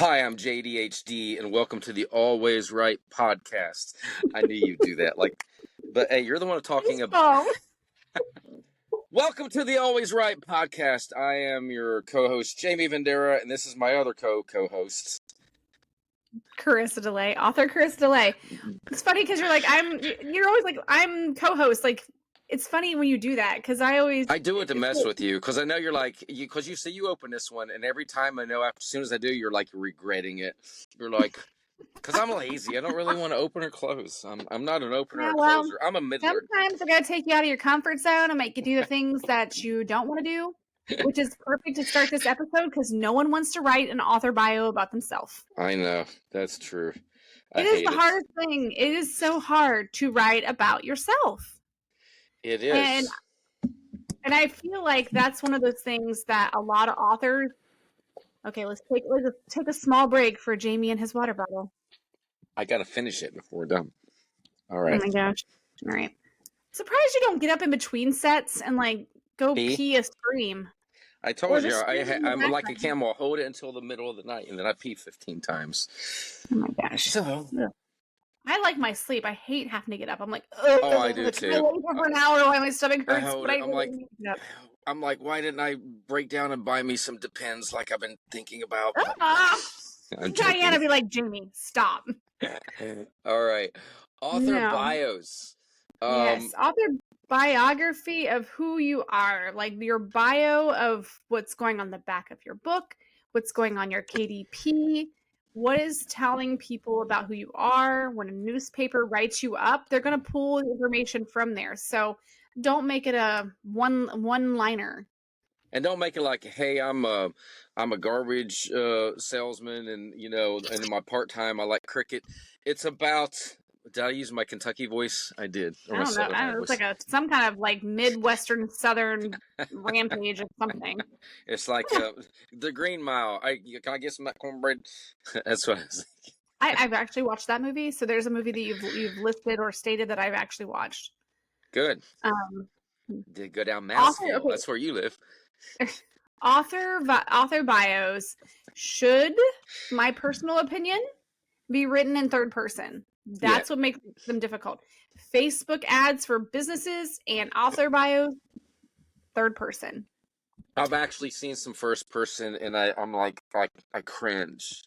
Hi, I'm JDHD, and welcome to the Always Right podcast. I knew you'd do that. But hey, you're the one talking about. Welcome to the Always Right podcast. I am your co-host, Jamie Vendera, and this is my other co-host, Carissa DeLay, author Carissa DeLay. It's funny because you're always like, I'm co-host. Like, it's funny when you do that because I do it to mess with you because I know you're like, because you say you open this one, and every time I know, as soon as I do, you're like regretting it. You're like, because I'm lazy. I don't really want to open or close. I'm not an opener or closer. I'm a middler. Sometimes I gotta take you out of your comfort zone and make you do the things that you don't want to do, which is perfect to start this episode because no one wants to write an author bio about themselves. I know, that's true. It is the hardest thing. It is so hard to write about yourself. It is. And I feel like that's one of those things that a lot of authors. Okay, let's take a small break for Jamie and his water bottle. I gotta finish it before we're done. All right. Oh my gosh. All right. Surprised you don't get up in between sets and like go pee a scream. I told you I'm like a camel. I'll hold it until the middle of the night and then I pee 15 times. Oh my gosh. So I like my sleep. I hate having to get up. I'm like, oh, I do too. I wait for an hour while my stomach hurts. I'm like, why didn't I break down and buy me some Depends like I've been thinking about? Diana be like, Jamie, stop. All right. Author bios. Yes, author biography of who you are, like your bio of what's going on the back of your book, what's going on your KDP, what is telling people about who you are. When a newspaper writes you up, they're going to pull information from there. So don't make it a one-liner. And don't make it like, hey, I'm a garbage salesman, and and in my part-time I like cricket. It's about. Did I use my Kentucky voice? I did. I don't know. It's like some kind of like Midwestern Southern rampage or something. It's like the Green Mile. Can I get some of that cornbread? That's what I was thinking. I've actually watched that movie. So there's a movie that you've listed or stated that I've actually watched. Good. Did go down Mansfield. Okay. That's where you live. Author bios should, my personal opinion, be written in third person. That's what makes them difficult. Facebook ads for businesses and author bios, third person. I've actually seen some first person, and I'm like I cringe.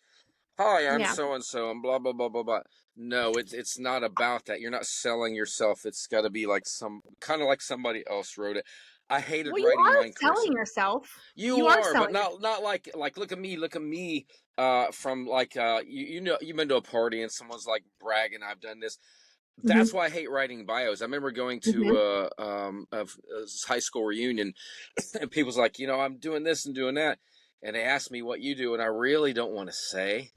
Hi, I'm so and so, and blah blah blah blah blah. No, it's not about that. You're not selling yourself. It's got to be like like somebody else wrote it. I hated writing mine. You are selling yourself. You are but not like look at me. From like you've been to a party and someone's like bragging, I've done this. That's why I hate writing bios. I remember going to a high school reunion, and people's like, I'm doing this and doing that, and they asked me what you do, and I really don't want to say,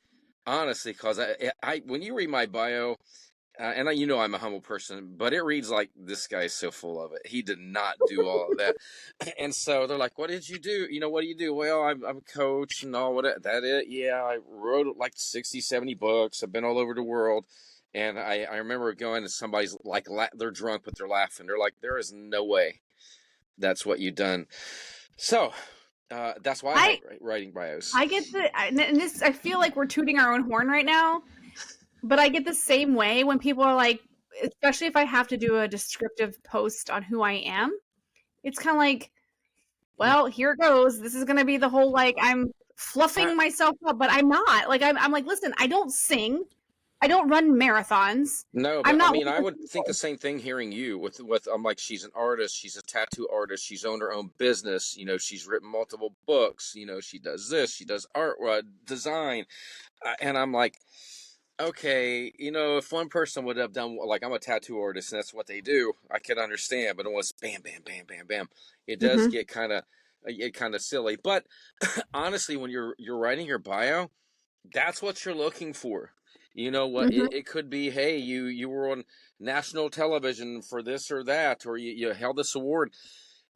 honestly, because I when you read my bio. And I'm a humble person, but it reads like this guy is so full of it. He did not do all of that. And so they're like, what did you do? What do you do? Well, I'm a coach and all that it. Yeah, I wrote like 60, 70 books. I've been all over the world. And I remember going to somebody's like, they're drunk, but they're laughing. They're like, there is no way that's what you've done. So that's why I hate writing bios. I get I feel like we're tooting our own horn right now. But I get the same way when people are like, especially if I have to do a descriptive post on who I am, it's kind of like, well, here it goes. This is going to be the whole, like, I'm fluffing myself up, but I'm not. Like, I'm like, listen, I don't sing. I don't run marathons. No, but I would think the same thing hearing you with I'm like, she's an artist. She's a tattoo artist. She's owned her own business. She's written multiple books. She does this. She does art, design. And I'm like, okay, if one person would have done, like, I'm a tattoo artist and that's what they do, I could understand, but it was bam, bam, bam, bam, bam. It does get kind of silly. But honestly, when you're writing your bio, that's what you're looking for. You know what? It could be, hey, you were on national television for this or that, or you held this award.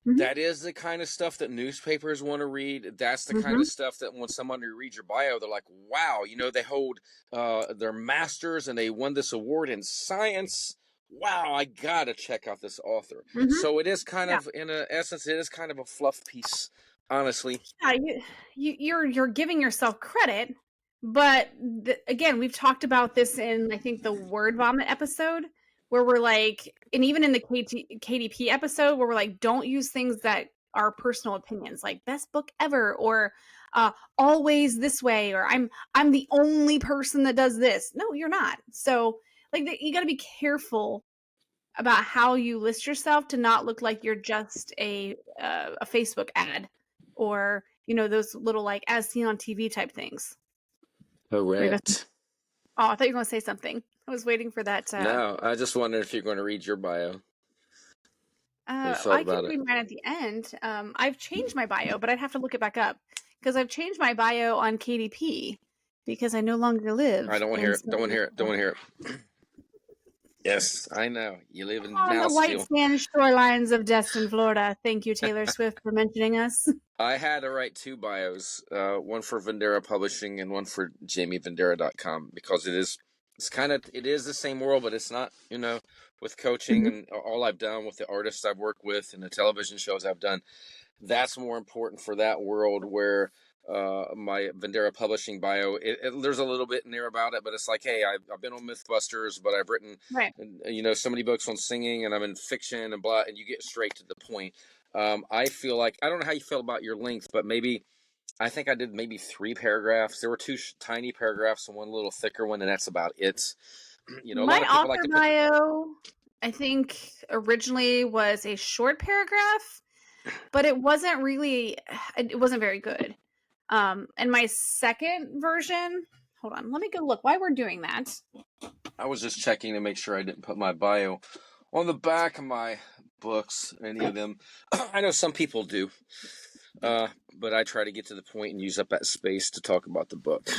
That is the kind of stuff that newspapers want to read. That's the kind of stuff that when someone reads your bio, they're like, wow, they hold their masters and they won this award in science. Wow, I got to check out this author. So it is kind of, in essence, it is kind of a fluff piece, honestly. Yeah, you're giving yourself credit, But again, we've talked about this in, I think, the word vomit episode, where we're like, and even in the KDP episode, where we're like, don't use things that are personal opinions, like best book ever, or always this way, or I'm the only person that does this. No, you're not. So like, you got to be careful about how you list yourself to not look like you're just a Facebook ad, or those little like as seen on TV type things. Correct. Oh, I thought you were going to say something. I was waiting for that. No, I just wondered if you're going to read your bio. I can read mine at the end. I've changed my bio, but I'd have to look it back up because I've changed my bio on KDP because I no longer live. I don't want to hear it. Don't want to hear it. Don't want to hear it. Yes, I know. You live in on the white sand shorelines of Destin, Florida. Thank you, Taylor Swift, for mentioning us. I had to write 2 bios, one for Vendera Publishing and one for JamieVendera.com, because it is the same world, but it's not, with coaching and all I've done with the artists I've worked with and the television shows I've done. That's more important for that world, where my Vendera Publishing bio, there's a little bit in there about it, but it's like, hey, I've been on Mythbusters, but I've written so many books on singing, and I'm in fiction and blah, and you get straight to the point. I feel like, I don't know how you feel about your length, but I think I did maybe 3 paragraphs. There were 2 tiny paragraphs and one little thicker one, and that's about it. A lot of people author bio, I think originally was a short paragraph, but it wasn't very good. And my second version, hold on, let me go look while we're doing that. I was just checking to make sure I didn't put my bio on the back of my books, any of them. I know some people do, but I try to get to the point and use up that space to talk about the book.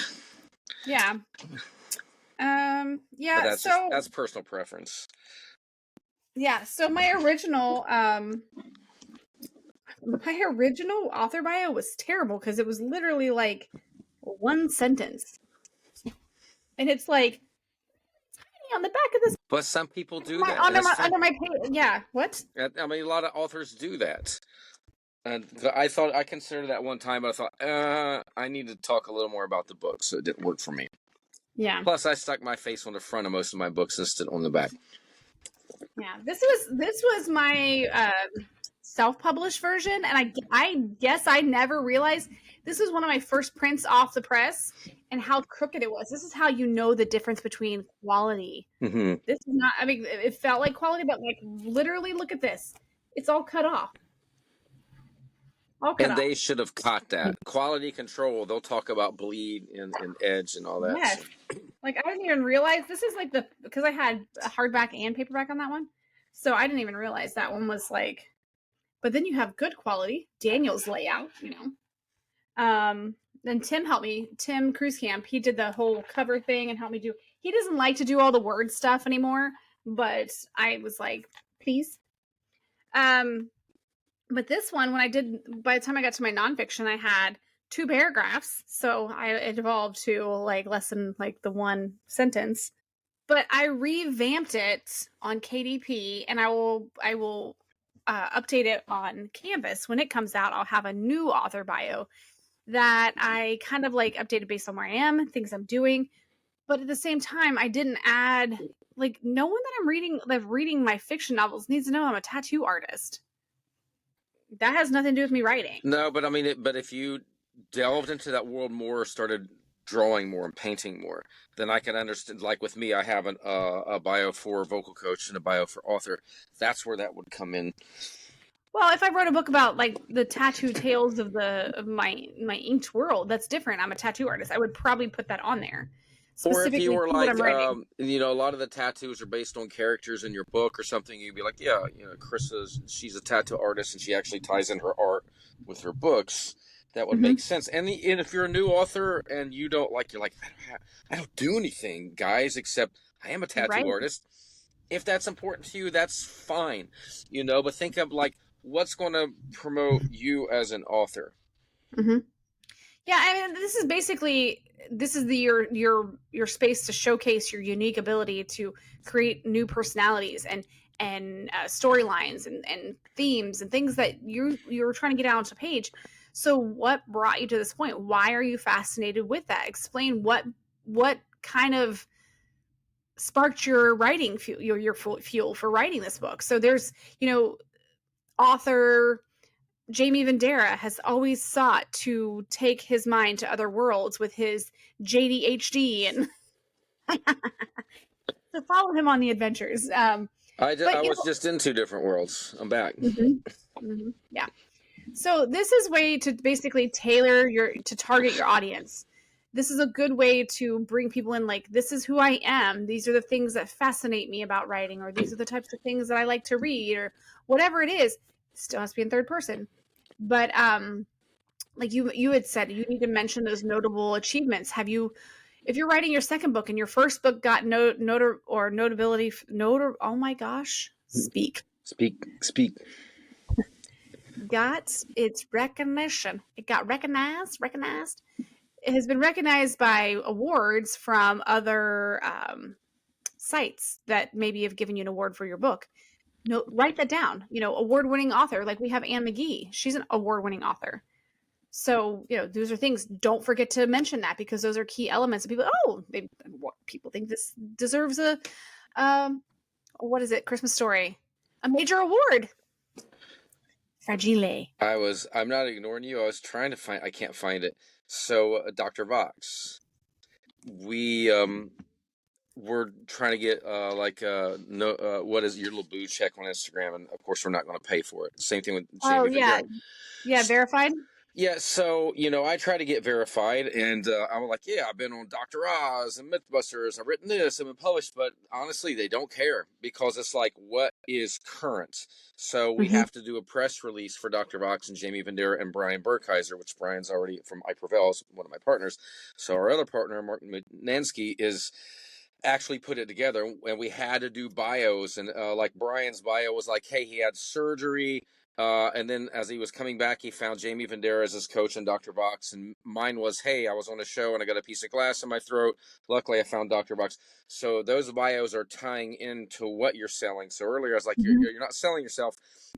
Yeah. Yeah. That's personal preference. Yeah. So my original author bio was terrible because it was literally like 1 sentence, and it's like on the back of this. But some people do that under my page. Yeah, what? I mean, a lot of authors do that, and I considered that one time, but I thought I need to talk a little more about the book, so it didn't work for me. Yeah. Plus, I stuck my face on the front of most of my books instead on the back. Yeah, this was my self-published version, and I guess I never realized this was one of my first prints off the press and how crooked it was. This is how you know the difference between quality. Mm-hmm. This is not, I mean, it felt like quality, but like literally look at this. It's all cut off. They should have caught that. Quality control, they'll talk about bleed and edge and all that. Yes. Like, I didn't even realize this is like because I had a hardback and paperback on that one. So I didn't even realize that one was like, but then you have good quality, Daniel's layout, Then Tim helped me, Tim Cruise Camp, he did the whole cover thing and helped me he doesn't like to do all the word stuff anymore, but I was like, please. But this one, by the time I got to my nonfiction, I had 2 paragraphs. So it evolved to like less than like the 1 sentence, but I revamped it on KDP, and I will update it on Canvas. When it comes out, I'll have a new author bio that I kind of like updated based on where I am, things I'm doing. But at the same time, I didn't add, like, no one that's reading my fiction novels needs to know I'm a tattoo artist. That has nothing to do with me writing. No, but I mean, but if you delved into that world more, started drawing more and painting more, then I can understand. Like with me, I have a bio for vocal coach and a bio for author. That's where that would come in. Well, if I wrote a book about like the tattoo tales of my inked world, that's different. I'm a tattoo artist. I would probably put that on there. Or if you were like, a lot of the tattoos are based on characters in your book or something, you'd be like, yeah, she's a tattoo artist and she actually ties in her art with her books. That would make sense. And if you're a new author and you're like, I don't do anything, guys, except I am a tattoo artist. If that's important to you, that's fine, but think of like, what's going to promote you as an author? Mm-hmm. Yeah, I mean, this is your space to showcase your unique ability to create new personalities and storylines and themes and things that you're trying to get out onto page. So what brought you to this point? Why are you fascinated with that? Explain what kind of sparked your writing fuel, your fuel for writing this book. So there's, author Jamie Vendera has always sought to take his mind to other worlds with his JDHD, and to follow him on the adventures. I was just in two different worlds. I'm back. Yeah. So this is a way to basically to target your audience. This is a good way to bring people in, like, this is who I am. These are the things that fascinate me about writing, or these are the types of things that I like to read, or whatever it is. It still has to be in third person. But like you had said, you need to mention those notable achievements. If you're writing your second book and your first book got notability, oh my gosh, speak. Got its recognition. It got recognized. It has been recognized by awards from other sites that maybe have given you an award for your book. No, write that down. Award-winning author. Like we have Anne McGee. She's an award-winning author. So, those are things. Don't forget to mention that, because those are key elements. People, people think this deserves a, what is it? Christmas Story, a major award. Fragile. I'm not ignoring you. I was trying to I can't find it. So, Dr. Vox, we're trying to get what is your little blue check on Instagram, and of course we're not going to pay for it. Same thing with Jamie yeah, verified. Yeah, so I try to get verified, and I'm like, yeah, I've been on Dr. Oz and MythBusters, I've written this, I've been published, but honestly, they don't care, because it's like, what is current? So we have to do a press release for Dr. Vox and Jamie Vendera and Brian Burkheiser, which Brian's already from iPrevail, one of my partners. So our other partner, Martin Nansky, is actually put it together, and we had to do bios, and like Brian's bio was like, hey, he had surgery, and then as he was coming back, he found Jamie Vendera as his coach and Dr. Vox, and mine was, hey, I was on a show and I got a piece of glass in my throat, luckily I found Dr. Vox. So those bios are tying into what you're selling. So earlier I was like, you're not selling yourself.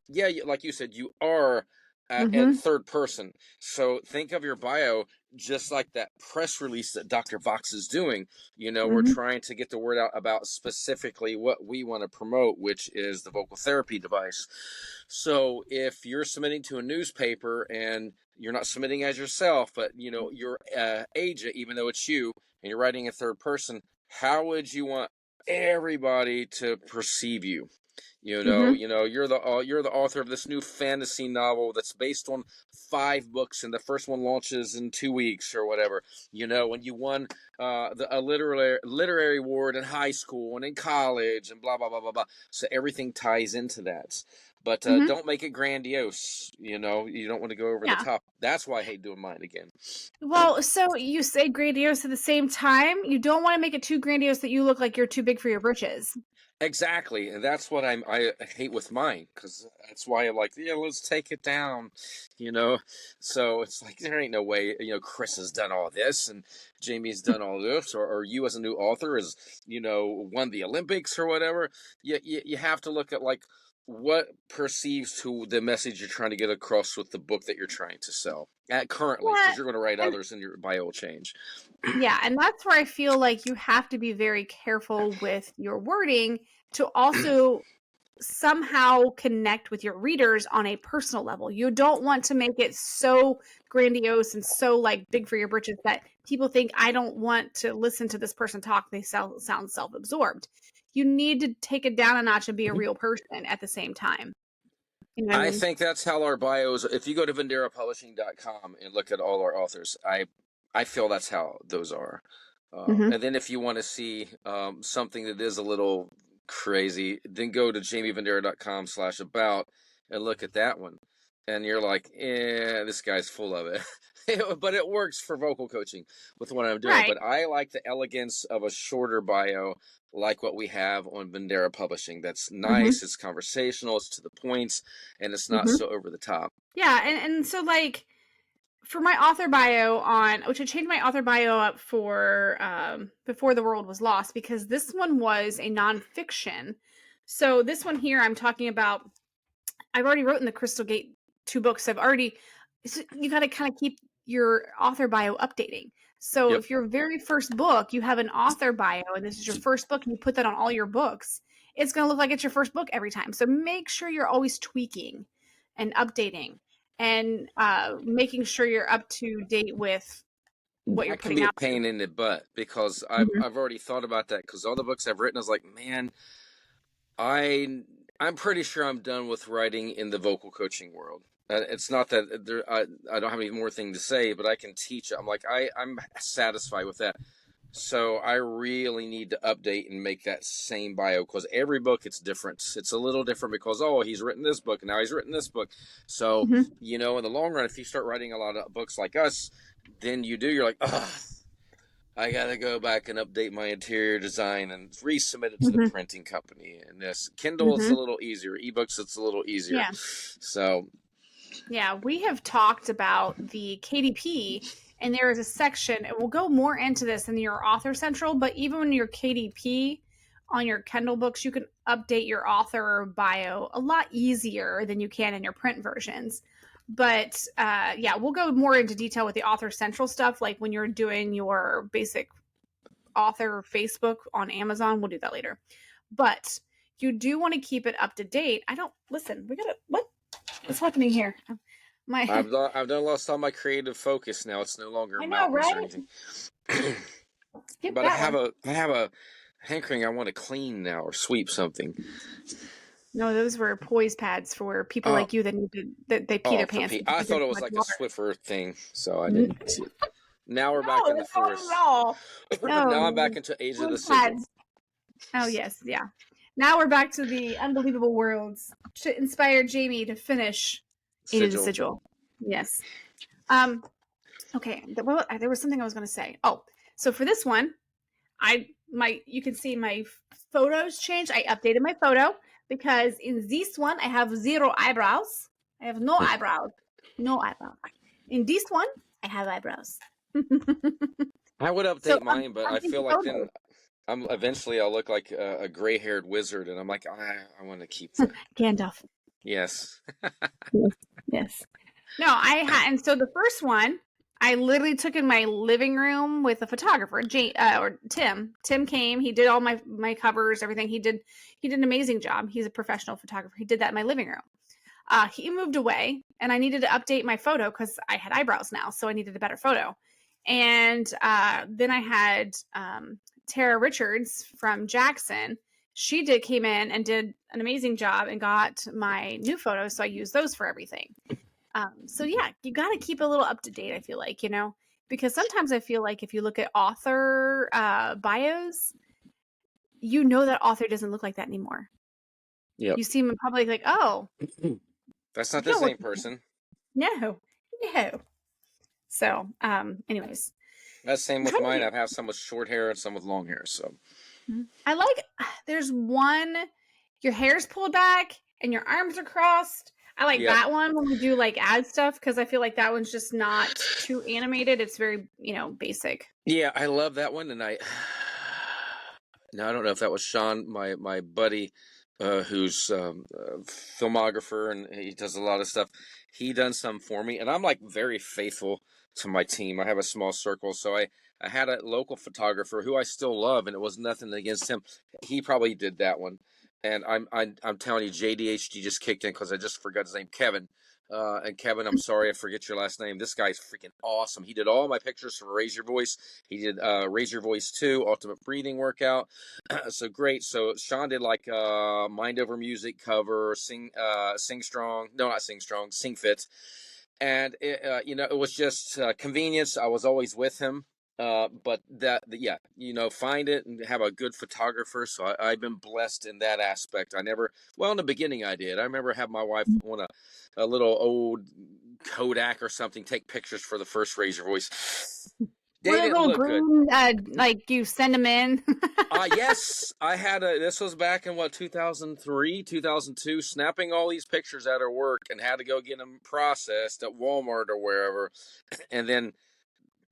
Yeah, like you said, you are at third person. So think of your bio just like that press release that Dr. Vox is doing. We're trying to get the word out about specifically what we want to promote, which is the vocal therapy device. So if you're submitting to a newspaper and you're not submitting as yourself, but your agent, even though it's you and you're writing in third person, how would you want everybody to perceive you? You're the author of this new fantasy novel that's based on 5 books, and the first one launches in 2 weeks or whatever. When you won a literary award in high school and in college and blah blah blah blah blah. So everything ties into that. But don't make it grandiose. You don't want to go over the top. That's why I hate doing mine again. Well, so you say grandiose at the same time. You don't want to make it too grandiose that you look like you're too big for your britches. Exactly, and that's what I hate with mine, because that's why I'm like, yeah, let's take it down, So it's like, there ain't no way, Chris has done all this and Jamie's done all this, or you as a new author has, won the Olympics or whatever. You have to look at like what perceives to the message you're trying to get across with the book that you're trying to sell currently, because you're going to write others and your bio will change. Yeah, and that's where I feel like you have to be very careful with your wording to also somehow connect with your readers on a personal level. You don't want to make it so grandiose and so like big for your britches that people think, I don't want to listen to this person talk. They sound self-absorbed. You need to take it down a notch and be a real person at the same time. I think that's how our bios, if you go to venderapublishing.com and look at all our authors, I feel that's how those are. And then if you want to see something that is a little crazy, then go to jamievendera.com/about and look at that one. And you're like, this guy's full of it. But it works for vocal coaching with what I'm doing. Right. But I like the elegance of a shorter bio, like what we have on Vendera Publishing. That's nice, it's conversational, it's to the points, and it's not so over the top. Yeah, and so like for my author bio which I changed my author bio up for Before the World Was Lost, because this one was a nonfiction. So this one here I'm talking about, I've already written the Crystal Gate 2 books. you got to kind of keep your author bio updating. So Yep. if your very first book, you have an author bio and this is your first book and you put that on all your books, it's going to look like it's your first book every time. So make sure you're always tweaking and updating and making sure you're up to date with what you're That can putting be a out there. pain in the butt because Mhm. I've already thought about that because all the books I've written, I was like, man, I'm pretty sure I'm done with writing in the vocal coaching world. It's not that I don't have any more thing to say, but I can teach. I'm like I'm satisfied with that. So I really need to update and make that same bio because every book it's different. It's a little different because he's written this book and now he's written this book. So Mhm. in the long run, if you start writing a lot of books like us, then you're like, oh, I gotta go back and update my interior design and resubmit it to the Mhm. printing company. And this Kindle, it's a Mhm. little easier. Ebooks, it's a little easier. Yeah. So Yeah, we have talked about the KDP, and there is a section, and we'll go more into this in your Author Central, but even when you're KDP on your Kindle books, you can update your author bio a lot easier than you can in your print versions. But yeah, we'll go more into detail with the Author Central stuff, like when you're doing your basic author Facebook on Amazon. We'll do that later. But you do want to keep it up to date. I don't listen. We gotta what's happening here? My I've done lost all my creative focus now. It's no longer I know, mountains or right? anything. Skip But that one. I have a hankering. I want to clean now or sweep something. No, those were poise pads for people Oh, like you that need to that they pee their for pants Pete. because I they thought drink it too was much like a water. Swiffer thing, so I No, didn't see it. Now we're back in the that's not at forest. all. Now I'm Oh, back into Age of the poise Sigil. pads. Oh yes, yeah. Now we're back to the unbelievable worlds to inspire Jamie to finish Age of the Sigil. Sigil. Yes. Um. Okay. There was something I was going to say. Oh, so for this one, you can see my photos changed. I updated my photo because in this one I have zero eyebrows. I have no eyebrows. No eyebrows. In this one, I have eyebrows. I would So update mine, but I update the feel like then photos. I'll look like a gray-haired wizard, and I'm like, I want to keep the Gandalf. yes. Yes. Yes. No, I had, and so the first one, I literally took in my living room with a photographer, or Tim. Tim came. He did all my covers, everything. He did an amazing job. He's a professional photographer. He did that in my living room. He moved away, and I needed to update my photo because I had eyebrows now, so I needed a better photo. And then I had Tara Richards from Jackson. She came in and did an amazing job and got my new photos, so I used those for everything. So yeah, you got to keep a little up to date. I feel like because sometimes I feel like if you look at author bios, that author doesn't look like that anymore. Yep. You see them in public, like, oh, That's not you the don't look same person. no, no. So, anyways, That's same I'm with trying to mine. get. I have some with short hair and some with long hair. So I like. There's one. Your hair's pulled back and your arms are crossed. I like yep. that one when we do like ad stuff because I feel like that one's just not too animated. It's very basic. Yeah, I love that one, and I. Now I don't know if that was Sean, my buddy, who's a filmographer and he does a lot of stuff. He done some for me, and I'm like very faithful to my team. I have a small circle, so I had a local photographer who I still love, and it was nothing against him. He probably did that one, and I'm telling you, JDHD just kicked in because I just forgot his name, Kevin. And Kevin, I'm sorry I forget your last name. This guy's freaking awesome. He did all my pictures for Raise Your Voice. He did Raise Your Voice 2, Ultimate Breathing Workout. So great. So Sean did like Mind Over Music cover, Sing Strong. No, not Sing Strong, Sing Fit. And it was just convenience. I was always with him. But yeah, find it and have a good photographer. So I've been blessed in that aspect. In the beginning I did. I remember having my wife on a little old Kodak or something take pictures for the first Raise Your Voice. They One of didn't those little look good. green, like you send them in. Yes, I had this was back in 2003, 2002, snapping all these pictures at her work and had to go get them processed at Walmart or wherever, and then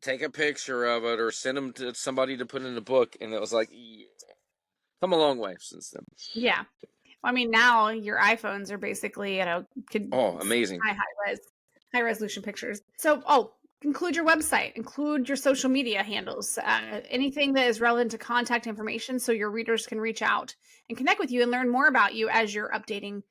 take a picture of it or send them to somebody to put in a book. And it was like, yeah, come a long way since then. Yeah. I mean, now your iPhones are basically, Oh, amazing. high res. high resolution pictures. So, include your website, include your social media handles, anything that is relevant to contact information so your readers can reach out and connect with you and learn more about you as you're updating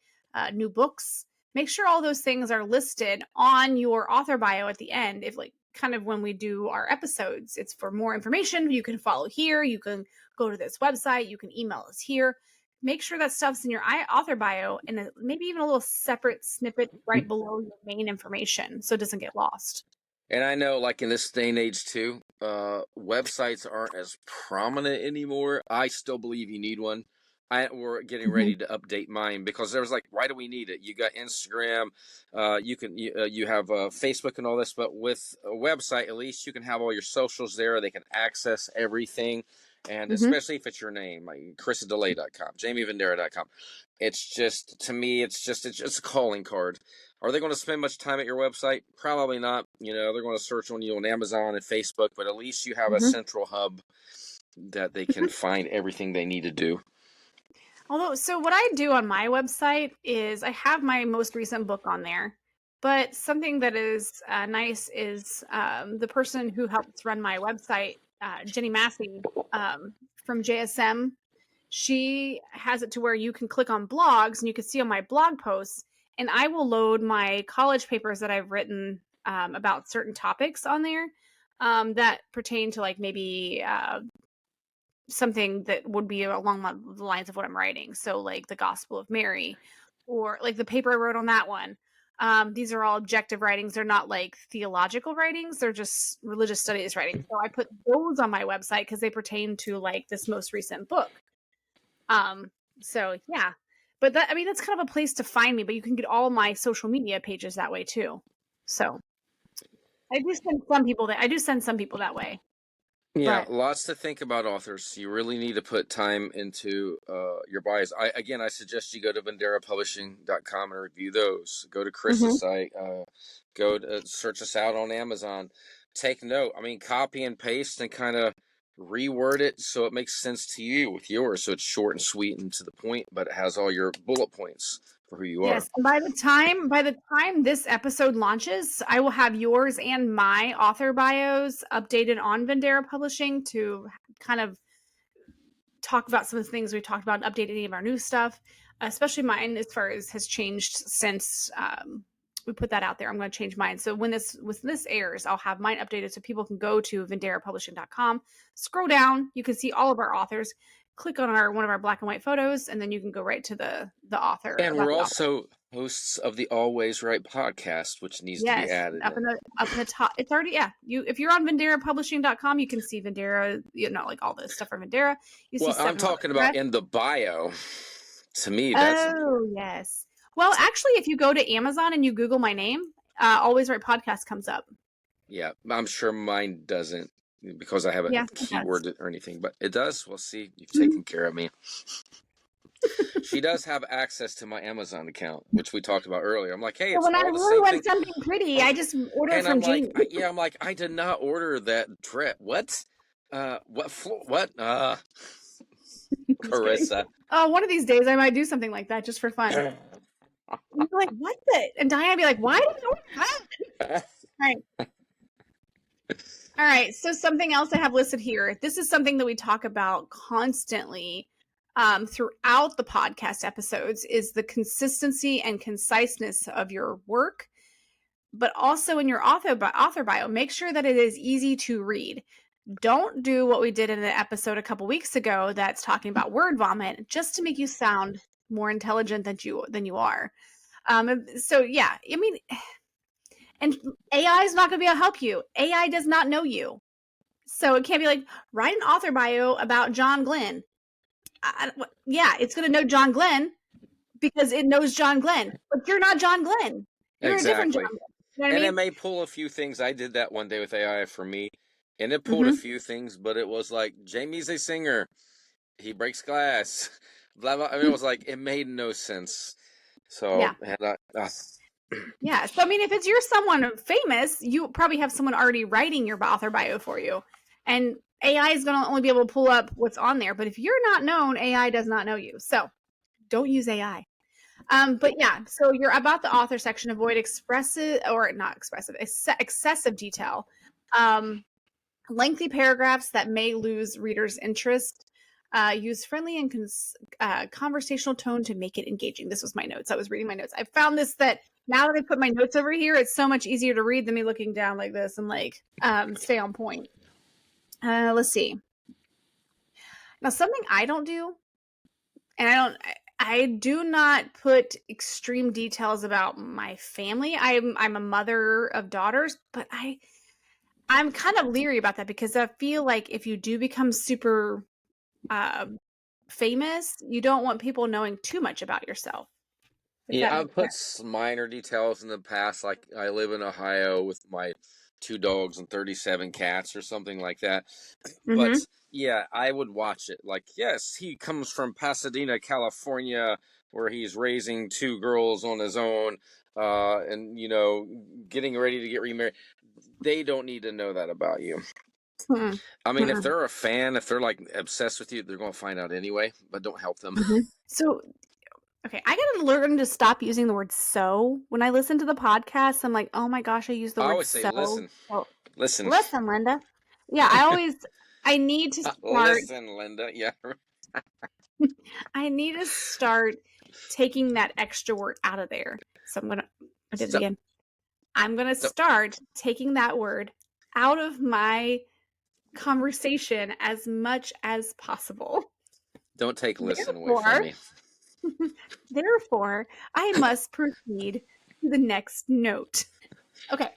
new books. Make sure all those things are listed on your author bio at the end. If like kind of when we do our episodes, it's for more information. You can follow here. You can go to this website. You can email us here. Make sure that stuff's in your author bio and maybe even a little separate snippet right below your main information so it doesn't get lost. And I know, like in this day and age too, websites aren't as prominent anymore. I still believe you need one. We're getting ready to update mine because there was like, why do we need it? You got Instagram, you have Facebook and all this, but with a website, at least you can have all your socials there. They can access everything, and especially if it's your name, like ChrisDelay.com, JamieVendera.com. It's just, to me, it's a calling card. Are they going to spend much time at your website? Probably not. You know, they're going to search on you on Amazon and Facebook, but at least you have a central hub that they can find everything they need to do. Although, so what I do on my website is I have my most recent book on there, but something that is nice is the person who helps run my website, Jenny Massey from JSM, she has it to where you can click on blogs and you can see on my blog posts, and I will load my college papers that I've written about certain topics on there that pertain to like maybe something that would be along the lines of what I'm writing. So like the Gospel of Mary, or like the paper I wrote on that one. These are all objective writings. They're not like theological writings. They're just religious studies writings. So I put those on my website because they pertain to like this most recent book. So yeah, but that, I mean, that's kind of a place to find me, but you can get all my social media pages that way too. So I do send some people that way. Yeah, But lots to think about, authors. You really need to put time into your bios. I suggest you go to VenderaPublishing.com and review those. Go to Chris's site. Go to search us out on Amazon. Take note. I mean, copy and paste and kind of reword it so it makes sense to you with yours. So it's short and sweet and to the point, but it has all your bullet points for who you are. yes, and by the time this episode launches, I will have yours and my author bios updated on Vendera Publishing to kind of talk about some of the things we talked about, and update any of our new stuff, especially mine as far as has changed since we put that out there. I'm going to change mine. So when this airs, I'll have mine updated so people can go to VenderaPublishing.com, scroll down, you can see all of our authors, click on one of our black and white photos, and then you can go right to the author. And we're also hosts of the Always Right podcast, which needs to be added. Up in the top. It's already, if you're on VenderaPublishing.com, you can see Vendera, like all the stuff from Vendera. I'm talking about in the bio. To me, that's... Oh, yes. Well, actually, if you go to Amazon and you Google my name, Always Right Podcast comes up. Yeah, I'm sure mine doesn't because I haven't keyworded or anything, but it does. We'll see. You've taken care of me. She does have access to my Amazon account, which we talked about earlier. I'm like, hey, it's when I really want thing. something pretty, I just order and from Jamie. I'm like, I did not order that dress. What? What? Carissa. Oh, one of these days I might do something like that just for fun. You'd be like, what's it? And Diane would be like, why did you order that? All right. So something else I have listed here. This is something that we talk about constantly throughout the podcast episodes is the consistency and conciseness of your work, but also in your author bio, make sure that it is easy to read. Don't do what we did in the episode a couple weeks ago that's talking about word vomit just to make you sound more intelligent than you are. So yeah, I mean, and AI is not going to be able to help you. AI does not know you. So it can't be like, write an author bio about John Glenn. It's going to know John Glenn because it knows John Glenn. But you're not John Glenn. You're a different John Glenn. You know what I mean? It may pull a few things. I did that one day with AI for me. And it pulled a few things, but it was like, Jamie's a singer. He breaks glass. Blah, blah. I mean, it was like, it made no sense. So, yeah. Yeah. So, I mean, if you're someone famous, you probably have someone already writing your author bio for you. And AI is going to only be able to pull up what's on there. But if you're not known, AI does not know you. So don't use AI. But yeah, so you're about the author section. Avoid excessive detail. Lengthy paragraphs that may lose readers' interest. Use friendly and conversational tone to make it engaging. This was my notes. I was reading my notes. I found this that now that I put my notes over here, it's so much easier to read than me looking down like this and like stay on point. Let's see. Now, something I don't do, and I do not put extreme details about my family. I'm a mother of daughters, but I'm kind of leery about that because I feel like if you do become super famous, you don't want people knowing too much about yourself. Yeah, I've put minor details in the past, like I live in Ohio with my 2 dogs and 37 cats or something like that. But yeah, I would watch it. Like, yes, he comes from Pasadena, California, where he's raising 2 girls on his own, and getting ready to get remarried. They don't need to know that about you. I mean, if they're a fan, if they're like obsessed with you, they're going to find out anyway, but don't help them. So, okay, I gotta learn to stop using the word "so" when I listen to the podcast. I'm like, oh my gosh, I use the word "so." I always say, listen. Oh, listen, Linda. Yeah, I need to start. Listen, Linda. Yeah. I need to start taking that extra word out of there. So I did it again. I'm gonna start taking that word out of my conversation as much as possible. Don't take listen away from me. Therefore, I must proceed to the next note. Okay,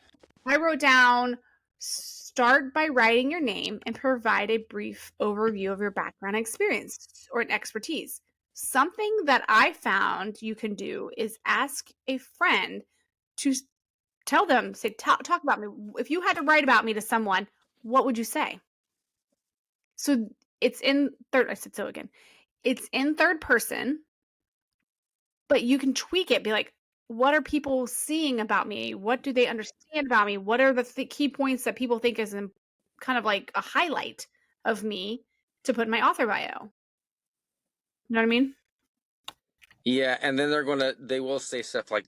I wrote down, start by writing your name and provide a brief overview of your background experience or expertise. Something that I found you can do is ask a friend to tell them, say, talk about me. If you had to write about me to someone, what would you say? So it's in third, I said so again. It's in third person, but you can tweak it. Be like, what are people seeing about me? What do they understand about me? What are the key points that people think is kind of like a highlight of me to put in my author bio? You know what I mean? Yeah, and then they will say stuff like,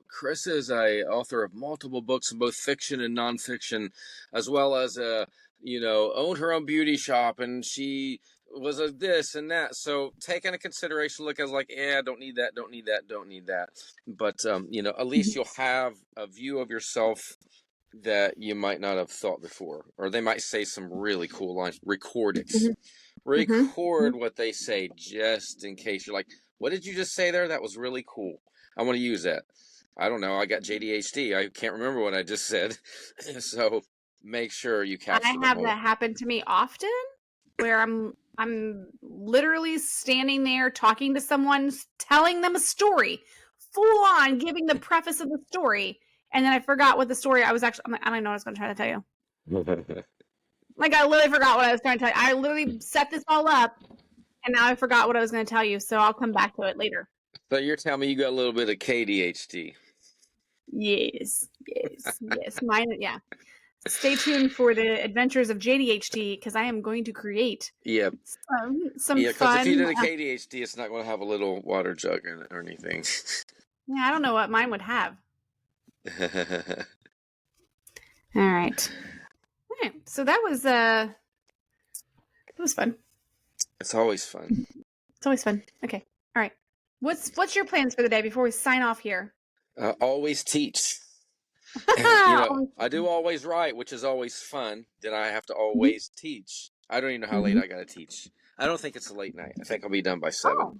Chris is a author of multiple books in both fiction and nonfiction, as well as owned her own beauty shop, and she was a this and that. So take into consideration, look as like, don't need that. But at least you'll have a view of yourself that you might not have thought before, or they might say some really cool lines. Record it. Record what they say, just in case you're like, what did you just say there? That was really cool. I want to use that. I don't know. I got JDHD. I can't remember what I just said. So make sure you capture them. I have that happen to me often, where I'm literally standing there talking to someone, telling them a story, full on giving the preface of the story, and then I forgot what the story I was actually. I'm like, I don't know what I was going to try to tell you. Like, I literally forgot what I was trying to tell you. I literally set this all up, and now I forgot what I was going to tell you, so I'll come back to it later. So you're telling me you got a little bit of KDHD? Yes. Mine, yeah. Stay tuned for the adventures of JDHD, because I am going to create some fun. Because if you did a KDHD, it's not going to have a little water jug in it or anything. Yeah, I don't know what mine would have. All right. So that was it was fun. It's always fun. It's always fun. Okay. All right. What's your plans for the day before we sign off here? Always teach. I do always write, which is always fun. Then I have to always teach. I don't even know how late I got to teach. I don't think it's a late night. I think I'll be done by 7. Oh,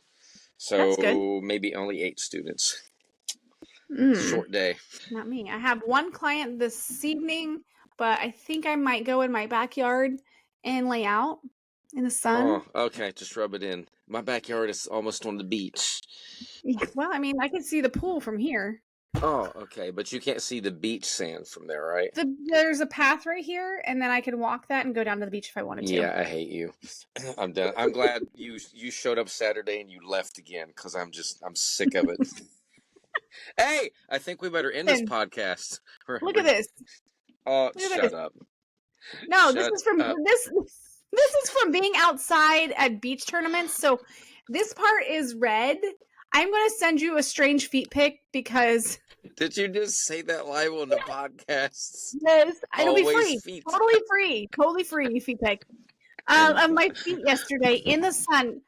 so maybe only 8 students. Short day. Not me. I have one client this evening, but I think I might go in my backyard and lay out in the sun. Oh, okay. Just rub it in. My backyard is almost on the beach. Well, I mean, I can see the pool from here. Oh, okay. But you can't see the beach sand from there, right? There's a path right here, and then I can walk that and go down to the beach if I wanted to. Yeah, I hate you. I'm done. I'm glad you showed up Saturday and you left again, because I'm sick of it. Hey, I think we better end this podcast. Look at this. Oh, shut up. No, this is from this is from being outside at beach tournaments. So this part is red. I'm going to send you a strange feet pic because Did you just say that live on the podcast? yes, it'll be Always free. feet. Totally free feet pic. And Of my feet yesterday in the sun.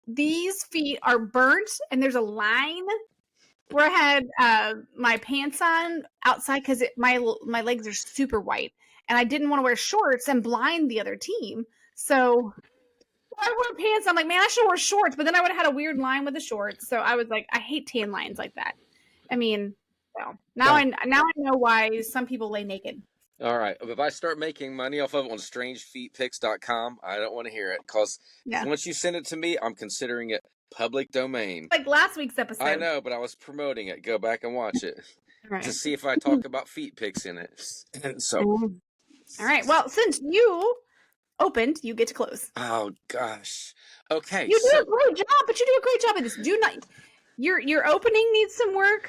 These feet are burnt, and there's a line where I had my pants on outside because my legs are super white, and I didn't want to wear shorts and blind the other team. So I wore pants. I'm like, man, I should wear shorts, but then I would have had a weird line with the shorts. So I was like, I hate tan lines like that. I mean, so now I know why some people lay naked. all right, if I start making money off of it on strangefeetpics.com, I don't want to hear it because once you send it to me, I'm considering it public domain. Like last week's episode. I know, but I was promoting it. Go back and watch it to see if I talk about feet pics in it. And so, all right. Well, since you opened, you get to close. Oh gosh. Okay. You do a great job, but you do a great job at this. Do not. Your opening needs some work,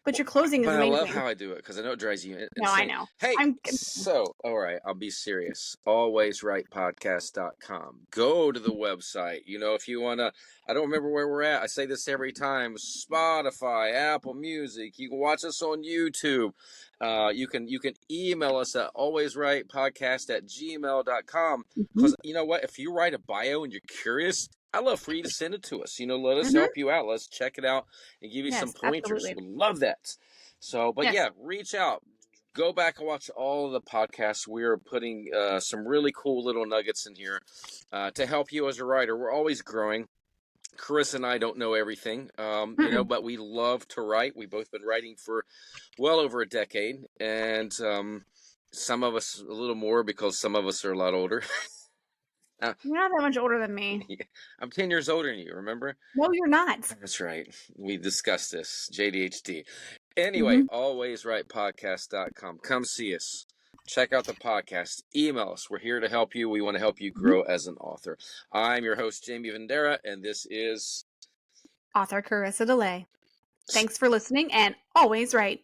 but your closing is amazing. I love how I do it because I know it drives you insane. No, I know. Hey, so all right, I'll be serious. AlwaysRightPodcast.com. Go to the website. You know, if you wanna, I don't remember where we're at. I say this every time. Spotify, Apple Music. You can watch us on YouTube. You can email us at alwaysrightpodcast@gmail.com. Because you know what? If you write a bio and you're curious, I'd love for you to send it to us. You know, let us help you out. Let's check it out and give you some pointers. Absolutely. We love that. So, but yeah, reach out. Go back and watch all of the podcasts. We're putting some really cool little nuggets in here to help you as a writer. We're always growing. Chris and I don't know everything, you know, but we love to write. We've both been writing for well over a decade, and some of us a little more because some of us are a lot older. You're not that much older than me. I'm 10 years older than you, remember? No, you're not. That's right. We discussed this. JDHD. Anyway, alwaysrightpodcast.com. Come see us. Check out the podcast. Email us. We're here to help you. We want to help you grow as an author. I'm your host, Jamie Vendera, and this is author Carissa DeLay. Thanks for listening, and always write.